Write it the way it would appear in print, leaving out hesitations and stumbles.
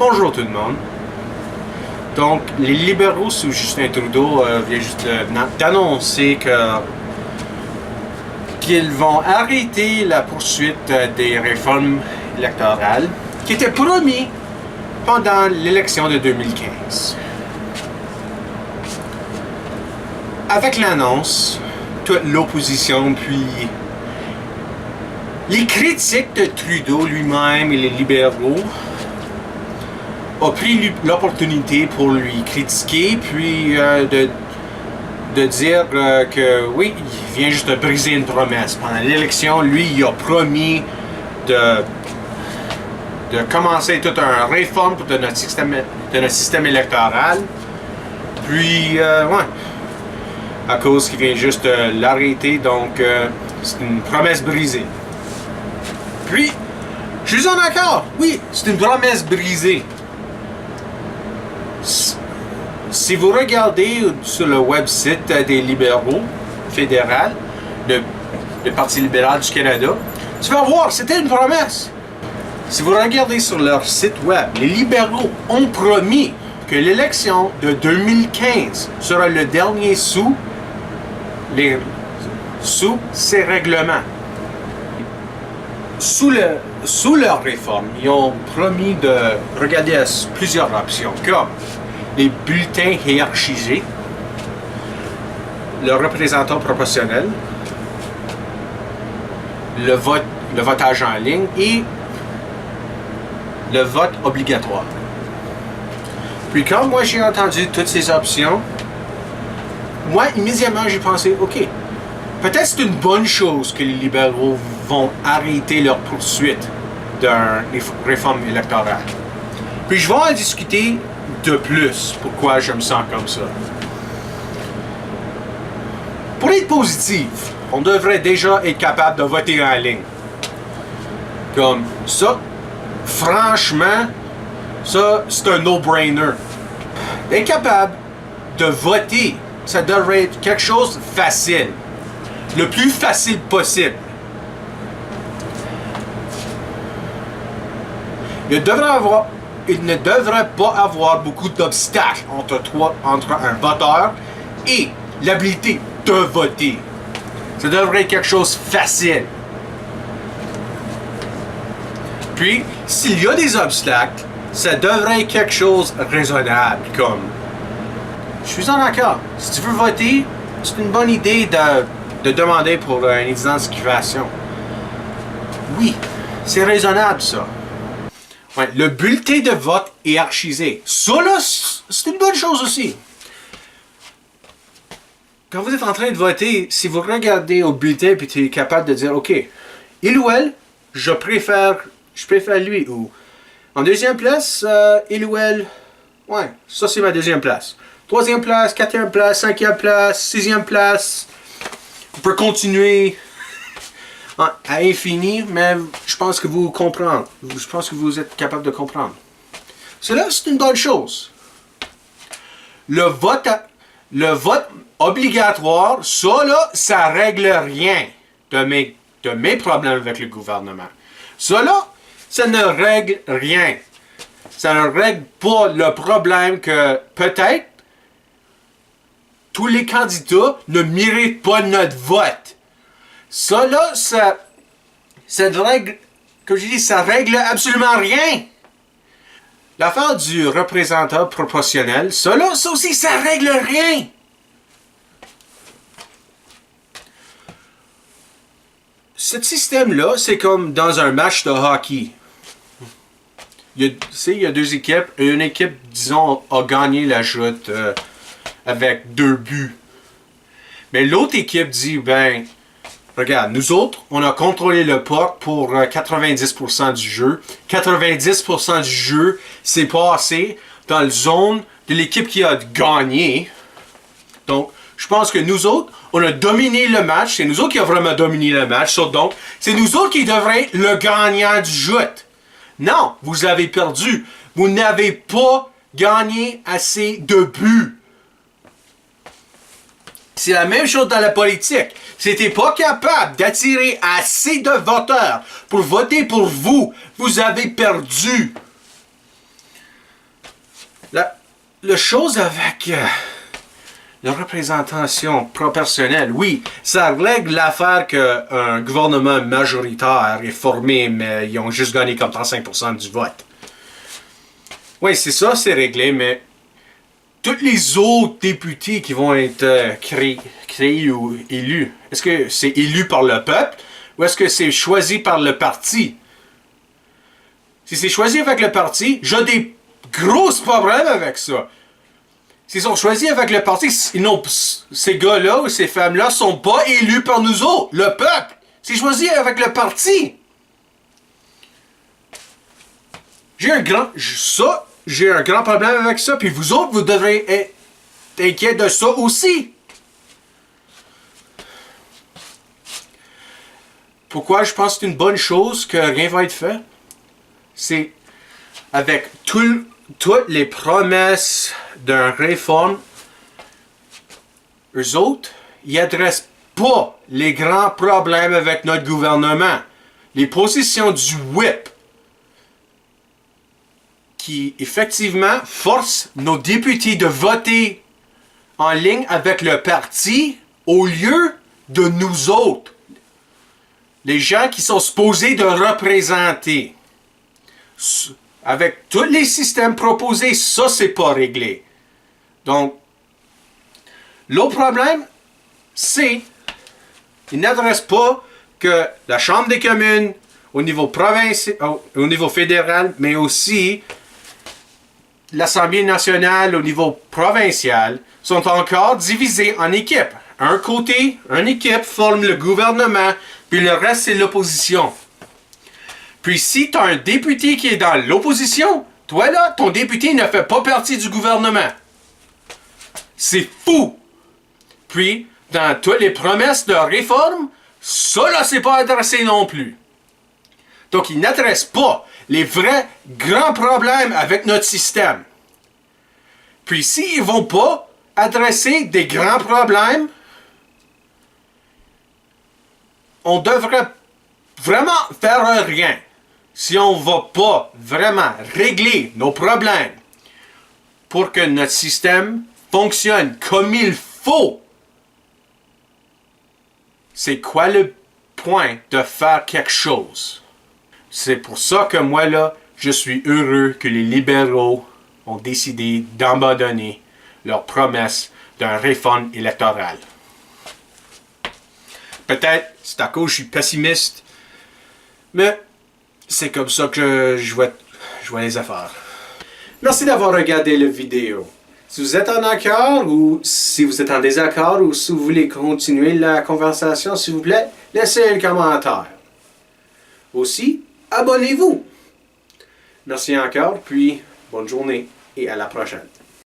Bonjour tout le monde. Donc, les libéraux sous Justin Trudeau viennent juste d'annoncer qu'ils vont arrêter la poursuite des réformes électorales qui étaient promis pendant l'élection de 2015. Avec l'annonce, toute l'opposition, puis les critiques de Trudeau lui-même et les libéraux ont pris l'opportunité pour lui critiquer, puis de dire que oui, il vient juste de briser une promesse. Pendant l'élection, lui, il a promis de commencer toute une réforme de notre système électoral. Puis, ouais, à cause qu'il vient juste de l'arrêter, donc c'est une promesse brisée. Puis, je suis en accord, oui, c'est une promesse brisée. Si vous regardez sur le website des libéraux fédéraux, le Parti libéral du Canada, tu vas voir, c'était une promesse. Si vous regardez sur leur site web, les libéraux ont promis que l'élection de 2015 sera le dernier sous ces règlements. Sous leur réforme, ils ont promis de regarder à plusieurs options, comme les bulletins hiérarchisés, le représentant proportionnel, le votage en ligne et le vote obligatoire. Puis quand moi j'ai entendu toutes ces options, moi immédiatement j'ai pensé, ok, peut-être c'est une bonne chose que les libéraux vont arrêter leur poursuite d'une réforme électorale. Puis je vais en discuter de plus pourquoi je me sens comme ça. Pour être positif, on devrait déjà être capable de voter en ligne. Comme ça, franchement, ça c'est un no-brainer. Être capable de voter, ça devrait être quelque chose de facile. Le plus facile possible. Il ne devrait pas avoir beaucoup d'obstacles entre un voteur et l'habilité de voter. Ça devrait être quelque chose de facile. Puis, s'il y a des obstacles, ça devrait être quelque chose de raisonnable, comme je suis en accord. Si tu veux voter, c'est une bonne idée de demander pour une identification. Oui, c'est raisonnable ça. Ouais, le bulletin de vote est hiérarchisé. Ça là, c'est une bonne chose aussi. Quand vous êtes en train de voter, si vous regardez au bulletin et tu es capable de dire, ok, il ou elle, je préfère lui, ou en deuxième place, il ou elle, ouais, ça c'est ma deuxième place. Troisième place, quatrième place, cinquième place, sixième place. On peut continuer à infini, mais je pense que vous comprenez. Je pense que vous êtes capable de comprendre. Cela, c'est une bonne chose. Le vote obligatoire, ça là, ça règle rien de mes problèmes avec le gouvernement. Ça là, ça ne règle rien. Ça ne règle pas le problème que peut-être tous les candidats ne méritent pas notre vote. Ça là, ça règle, comme je dis, ça règle absolument rien. L'affaire du représentant proportionnel, ça là, ça aussi, ça règle rien. Ce système-là, c'est comme dans un match de hockey. Il y a deux équipes. Une équipe, disons, a gagné la joute avec 2 buts. Mais l'autre équipe dit, ben, regarde, nous autres, on a contrôlé le puck pour 90% du jeu. 90% du jeu s'est passé dans la zone de l'équipe qui a gagné. Donc, je pense que nous autres, on a dominé le match. C'est nous autres qui avons vraiment dominé le match. Donc, c'est nous autres qui devraient être le gagnant du joute. Non, vous avez perdu. Vous n'avez pas gagné assez de buts. C'est la même chose dans la politique. Si tu n'es pas capable d'attirer assez de voteurs pour voter pour vous, vous avez perdu. La chose avec la représentation proportionnelle, oui, ça règle l'affaire qu'un gouvernement majoritaire est formé, mais ils ont juste gagné comme 35% du vote. Oui, c'est ça, c'est réglé, mais tous les autres députés qui vont être créés ou élus, est-ce que c'est élu par le peuple ou est-ce que c'est choisi par le parti? Si c'est choisi avec le parti, j'ai des gros problèmes avec ça. S'ils sont choisis avec le parti, ces gars-là ou ces femmes-là sont pas élus par nous autres, le peuple. C'est choisi avec le parti. J'ai un grand problème avec ça, puis vous autres, vous devrez être inquiets de ça aussi. Pourquoi je pense que c'est une bonne chose que rien va être fait? C'est avec toutes les promesses d'une réforme, eux autres, ils n'adressent pas les grands problèmes avec notre gouvernement. Les positions du whip qui, effectivement, forcent nos députés de voter en ligne avec le parti au lieu de nous autres. Les gens qui sont supposés de représenter. Avec tous les systèmes proposés, ça, c'est pas réglé. Donc, l'autre problème, c'est qu'ils n'adressent pas que la Chambre des communes au niveau au niveau fédéral, mais aussi l'Assemblée nationale au niveau provincial, sont encore divisés en équipes. Un côté, une équipe forme le gouvernement, puis le reste, c'est l'opposition. Puis si tu as un député qui est dans l'opposition, toi là, ton député ne fait pas partie du gouvernement. C'est fou! Puis, dans toutes les promesses de réforme, ça là, c'est pas adressé non plus. Donc, ils n'adressent pas les vrais grands problèmes avec notre système. Puis, s'ils ne vont pas adresser des grands problèmes, on devrait vraiment faire rien. Si on ne va pas vraiment régler nos problèmes pour que notre système fonctionne comme il faut, c'est quoi le point de faire quelque chose? C'est pour ça que moi, là, je suis heureux que les libéraux ont décidé d'abandonner leur promesse d'une réforme électorale. Peut-être c'est à cause que je suis pessimiste, mais c'est comme ça que je vois les affaires. Merci d'avoir regardé la vidéo. Si vous êtes en accord ou si vous êtes en désaccord ou si vous voulez continuer la conversation, s'il vous plaît, laissez un commentaire. Aussi, abonnez-vous. Merci encore, puis bonne journée et à la prochaine.